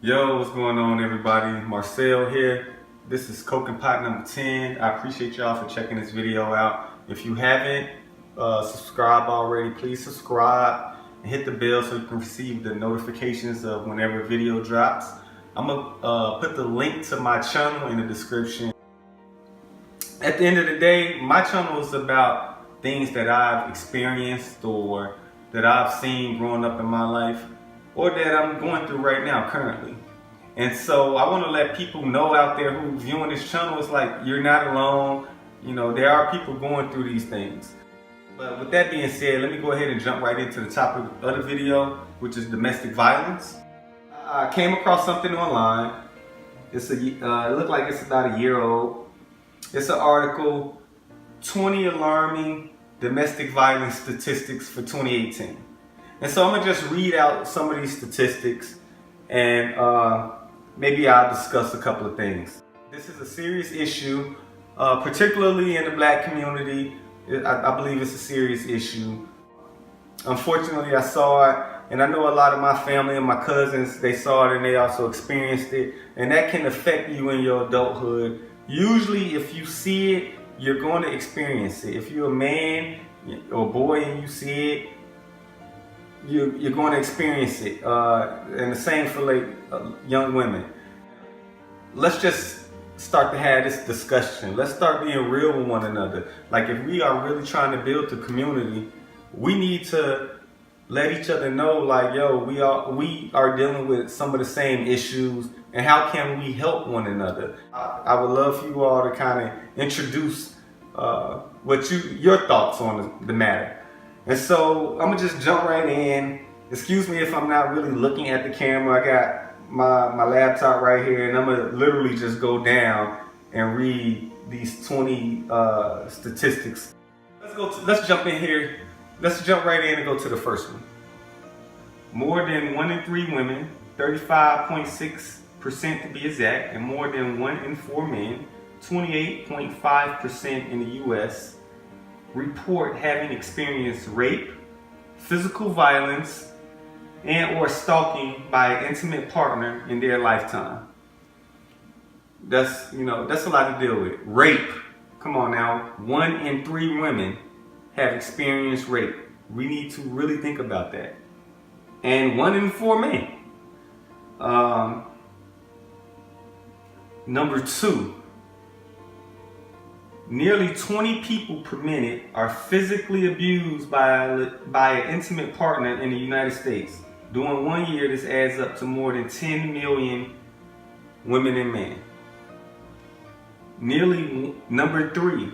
Yo, what's going on, everybody? Marcel here. This is Coke and Pot number 10. I appreciate y'all for checking this video out. If you haven't subscribed already, please subscribe and hit the bell so you can receive the notifications of whenever a video drops. I'm gonna put the link to my channel in the description. At the end of the day, my channel is about things that I've experienced or that I've seen growing up in my life, or that I'm going through right now currently. And so I want to let people know out there who viewing this channel, it's like you're not alone. You know, there are people going through these things. But with that being said, let me go ahead and jump right into the topic of the video, which is domestic violence. I came across something online. It looked like it's about a year old. It's an article, 20 alarming domestic violence statistics for 2018. And so I'm gonna just read out some of these statistics and maybe I'll discuss a couple of things. This is a serious issue, particularly in the black community. I believe it's a serious issue. Unfortunately, I saw it, and I know a lot of my family and my cousins, they saw it and they also experienced it, and that can affect you in your adulthood. Usually, if you see it, you're going to experience it. If you're a man or boy and you see it, you're going to experience it, and the same for like young women. Let's just start to have this discussion. Let's start being real with one another. Like, if we are really trying to build the community, we need to let each other know, like, yo, we are dealing with some of the same issues, and how can we help one another? I would love for you all to kind of introduce your thoughts on the matter. And so I'm gonna just jump right in. Excuse me if I'm not really looking at the camera. I got my laptop right here, and I'm gonna literally just go down and read these 20 statistics. Let's jump in here. Let's jump right in and go to the first one. More than 1 in 3 women, 35.6% to be exact, and more than 1 in 4 men, 28.5% in the US, report having experienced rape, physical violence, and or stalking by an intimate partner in their lifetime. That's a lot to deal with. Rape, come on now, 1 in 3 women have experienced rape. We need to really think about that. And 1 in 4 men. Number 2, nearly 20 people per minute are physically abused by an intimate partner in the United States. During 1 year, this adds up to more than 10 million women and men. Number 3,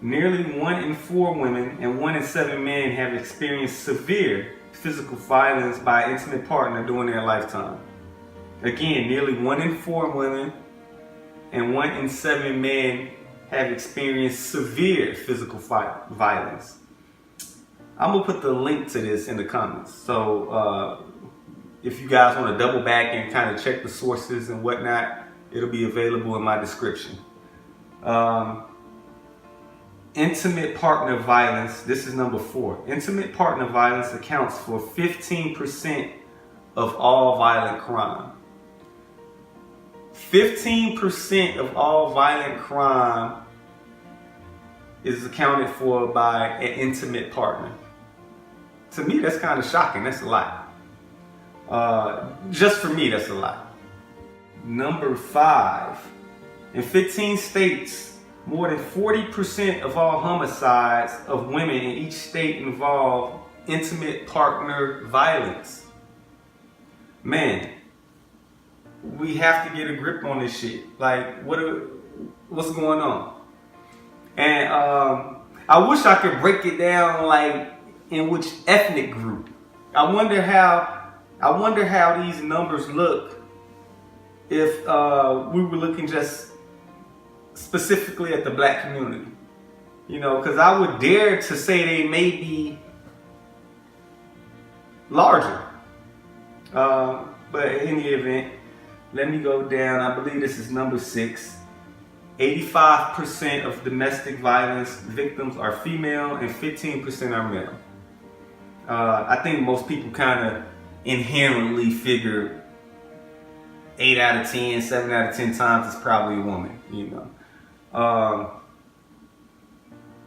nearly 1 in 4 women and 1 in 7 men have experienced severe physical violence by an intimate partner during their lifetime. Again, nearly 1 in 4 women and 1 in 7 men have experienced severe physical violence. I'm gonna put the link to this in the comments. So if you guys want to double back and kind of check the sources and whatnot, it'll be available in my description. Intimate partner violence, this is number 4. Intimate partner violence accounts for 15% of all violent crime. 15% of all violent crime is accounted for by an intimate partner. To me, that's kind of shocking. That's a lot. Just for me, that's a lot. Number 5, in 15 states, more than 40% of all homicides of women in each state involve intimate partner violence. Man, we have to get a grip on this shit. Like, what's going on? And I wish I could break it down, like, in which ethnic group. I wonder how these numbers look if we were looking just specifically at the black community. You know, because I would dare to say they may be larger. But in any event, let me go down. I believe this is number 6. 85% of domestic violence victims are female and 15% are male. I think most people kind of inherently figure 8 out of 10, 7 out of 10 times it's probably a woman,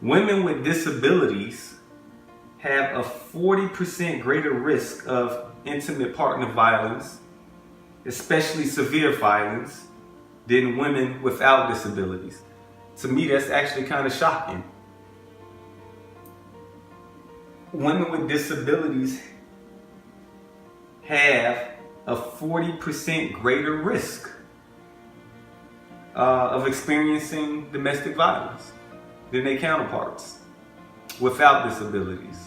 Women with disabilities have a 40% greater risk of intimate partner violence, especially severe violence, than women without disabilities. To me, that's actually kind of shocking. Women with disabilities have a 40% greater risk of experiencing domestic violence than their counterparts without disabilities.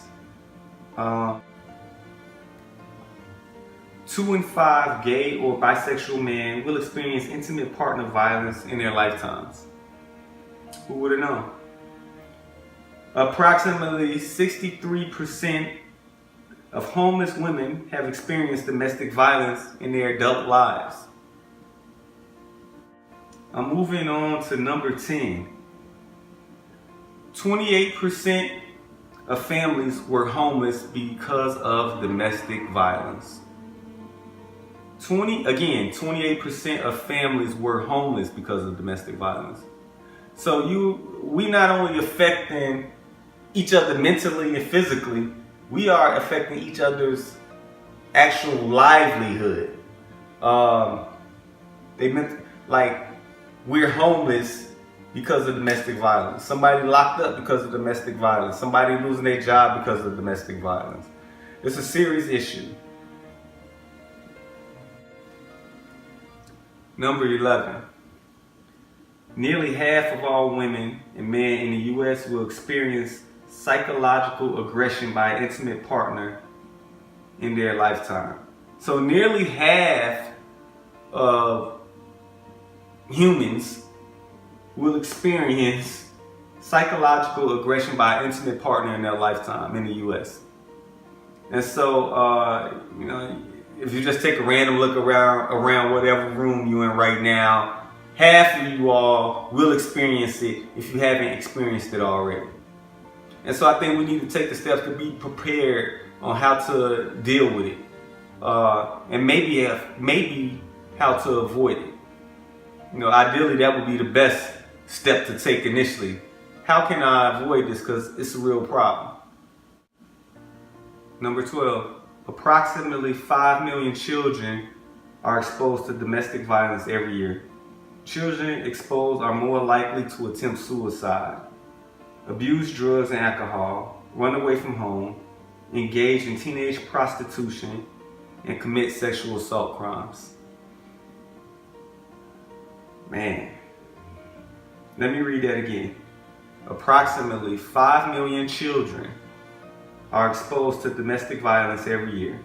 2 in 5 gay or bisexual men will experience intimate partner violence in their lifetimes. Who would have known? Approximately 63% of homeless women have experienced domestic violence in their adult lives. I'm moving on to number 10. 28% of families were homeless because of domestic violence. 28% of families were homeless because of domestic violence. So we not only affecting each other mentally and physically, we are affecting each other's actual livelihood. We're homeless because of domestic violence. Somebody locked up because of domestic violence. Somebody losing their job because of domestic violence. It's a serious issue. Number 11. Nearly half of all women and men in the U.S. will experience psychological aggression by an intimate partner in their lifetime. So nearly half of humans will experience psychological aggression by an intimate partner in their lifetime in the U.S. And so, if you just take a random look around whatever room you're in right now, half of you all will experience it if you haven't experienced it already. And so I think we need to take the steps to be prepared on how to deal with it, and maybe how to avoid it. Ideally that would be the best step to take initially. How can I avoid this? Because it's a real problem. Number 12. Approximately 5 million children are exposed to domestic violence every year. Children exposed are more likely to attempt suicide, abuse drugs and alcohol, run away from home, engage in teenage prostitution, and commit sexual assault crimes. Man, let me read that again. Approximately 5 million children are exposed to domestic violence every year.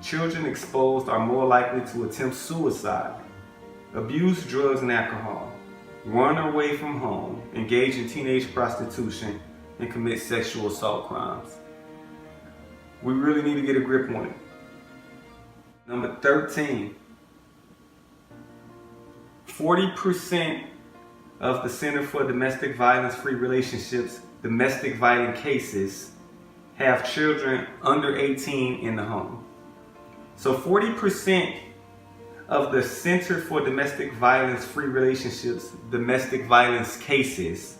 Children exposed are more likely to attempt suicide, abuse drugs and alcohol, run away from home, engage in teenage prostitution, and commit sexual assault crimes. We really need to get a grip on it. Number 13. 40% of the Center for Domestic Violence Free Relationships domestic violence cases have children under 18 in the home. So 40% of the Center for Domestic Violence Free Relationships domestic violence cases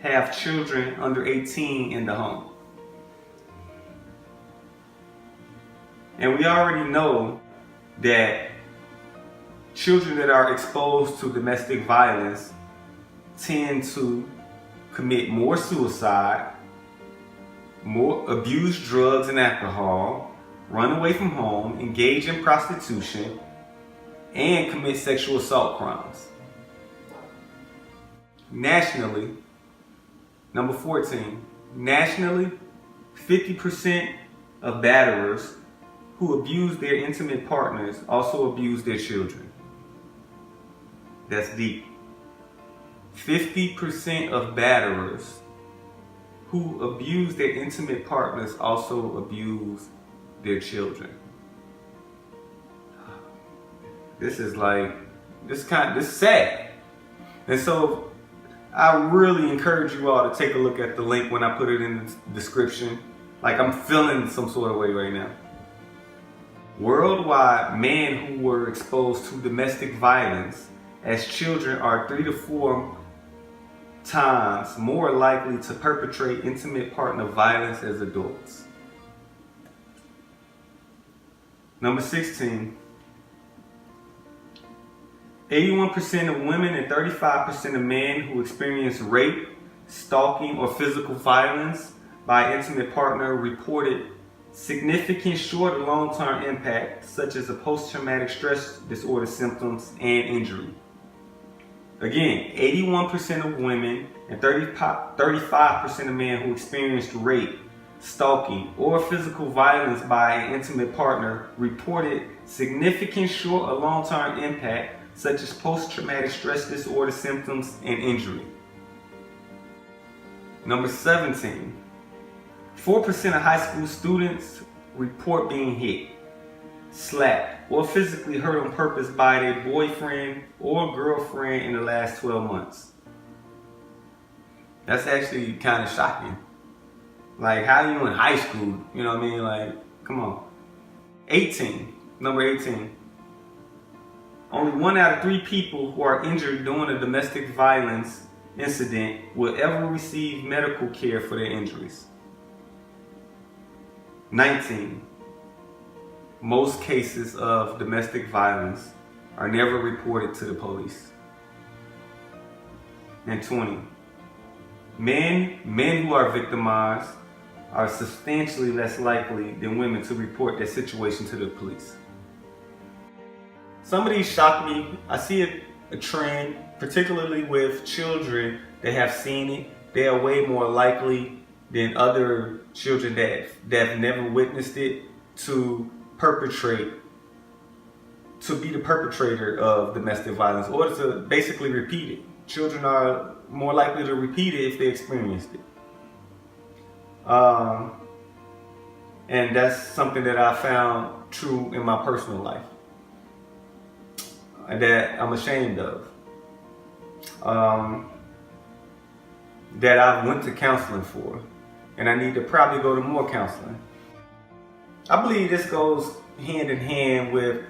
have children under 18 in the home. And we already know that children that are exposed to domestic violence tend to commit more suicide, more abuse drugs and alcohol, run away from home, engage in prostitution, and commit sexual assault crimes. Nationally, number 14, nationally, 50% of batterers who abuse their intimate partners also abuse their children. That's deep. 50% of batterers who abuse their intimate partners also abuse their children. This is sad. And so I really encourage you all to take a look at the link when I put it in the description. I'm feeling some sort of way right now. Worldwide, men who were exposed to domestic violence as children are 3 to 4 times more likely to perpetrate intimate partner violence as adults. Number 16. 81% of women and 35% of men who experience rape, stalking, or physical violence by an intimate partner reported significant short and long-term impact, such as a post-traumatic stress disorder symptoms and injury. Again, 81% of women and 35% of men who experienced rape, stalking, or physical violence by an intimate partner reported significant short or long-term impact, such as post-traumatic stress disorder symptoms and injury. Number 17. 4% of high school students report being hit, slapped, or physically hurt on purpose by their boyfriend or girlfriend in the last 12 months. That's actually kind of shocking. Like, how are you in high school? You know what I mean? Like, come on. 18. Number 18. Only 1 out of 3 people who are injured during a domestic violence incident will ever receive medical care for their injuries. 19. Most cases of domestic violence are never reported to the police. And 20. Men who are victimized are substantially less likely than women to report their situation to the police. Some of these shock me. I see a trend, particularly with children that have seen it. They are way more likely than other children that have never witnessed it to be the perpetrator of domestic violence, or to basically repeat it. Children are more likely to repeat it if they experienced it. And that's something that I found true in my personal life, that I'm ashamed of, that I went to counseling for, and I need to probably go to more counseling. I believe this goes hand in hand with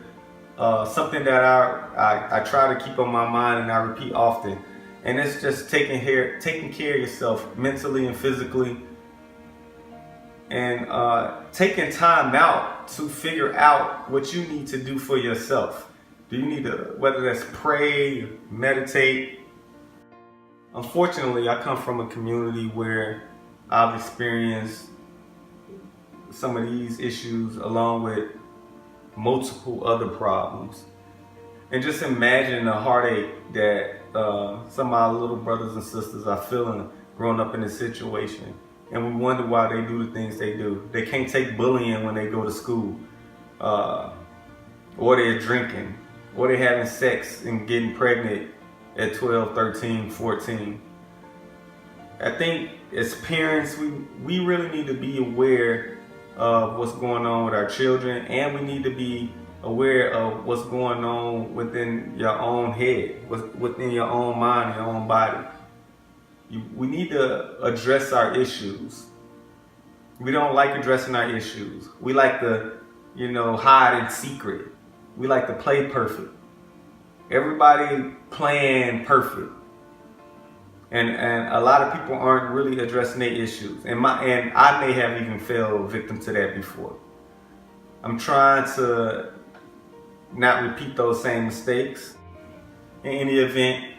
something that I try to keep on my mind and I repeat often, and it's just taking care of yourself mentally and physically, and taking time out to figure out what you need to do for yourself. Do you need to, whether that's pray, meditate? Unfortunately, I come from a community where I've experienced some of these issues along with multiple other problems. And just imagine the heartache that some of our little brothers and sisters are feeling growing up in this situation. And we wonder why they do the things they do. They can't take bullying when they go to school, or they're drinking, or they're having sex and getting pregnant at 12, 13, 14. I think as parents, we really need to be aware of what's going on with our children, and we need to be aware of what's going on within your own head, within your own mind, your own body. We need to address our issues. We don't like addressing our issues. We like to, hide in secret. We like to play perfect. Everybody playing perfect. And a lot of people aren't really addressing their issues. And I may have even fell victim to that before. I'm trying to not repeat those same mistakes. In any event,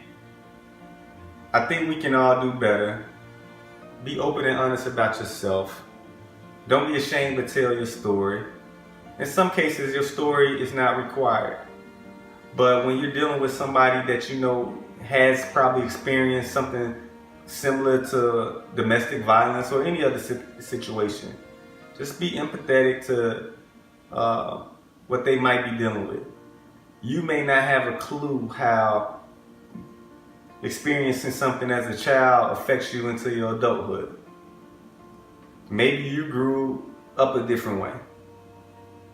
I think we can all do better. Be open and honest about yourself. Don't be ashamed to tell your story. In some cases, your story is not required. But when you're dealing with somebody that has probably experienced something similar to domestic violence or any other situation, just be empathetic to what they might be dealing with. You may not have a clue how experiencing something as a child affects you into your adulthood. Maybe you grew up a different way.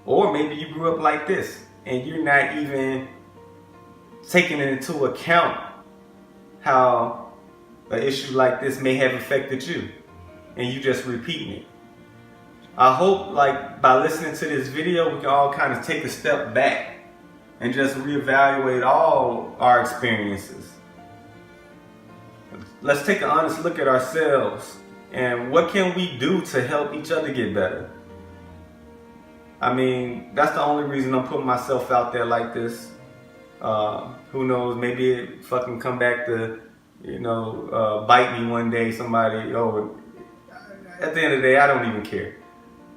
Or maybe you grew up like this and you're not even taking into account how an issue like this may have affected you, and you just repeating it. I hope like by listening to this video, we can all kind of take a step back and just reevaluate all our experiences. Let's take an honest look at ourselves and what can we do to help each other get better. I mean, that's the only reason I'm putting myself out there like this. Who knows, maybe it fucking come back to, bite me one day, somebody, at the end of the day, I don't even care.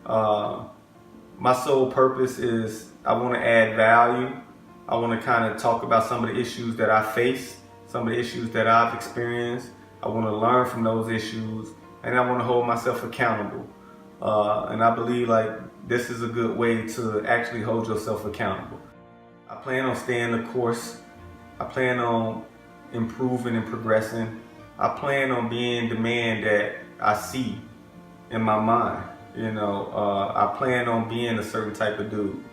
My sole purpose is I want to add value. I want to kind of talk about some of the issues that I face, some of the issues that I've experienced. I want to learn from those issues, and I want to hold myself accountable. And I believe like this is a good way to actually hold yourself accountable. I plan on staying the course. I plan on improving and progressing. I plan on being the man that I see in my mind. I plan on being a certain type of dude.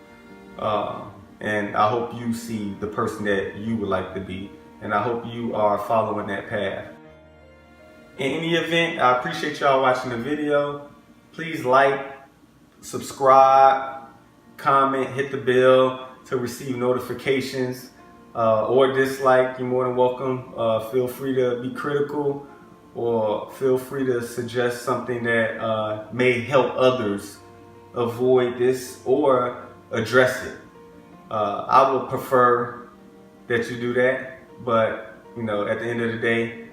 And I hope you see the person that you would like to be. And I hope you are following that path. In any event, I appreciate y'all watching the video. Please like, subscribe, comment, hit the bell to receive notifications, or dislike. You're more than welcome. Feel free to be critical, or feel free to suggest something that may help others avoid this or address it. I would prefer that you do that, but at the end of the day,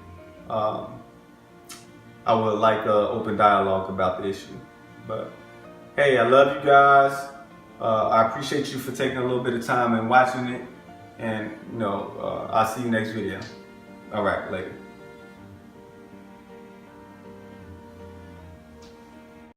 I would like an open dialogue about the issue. But hey, I love you guys. I appreciate you for taking a little bit of time and watching it. And I'll see you next video. All right, later.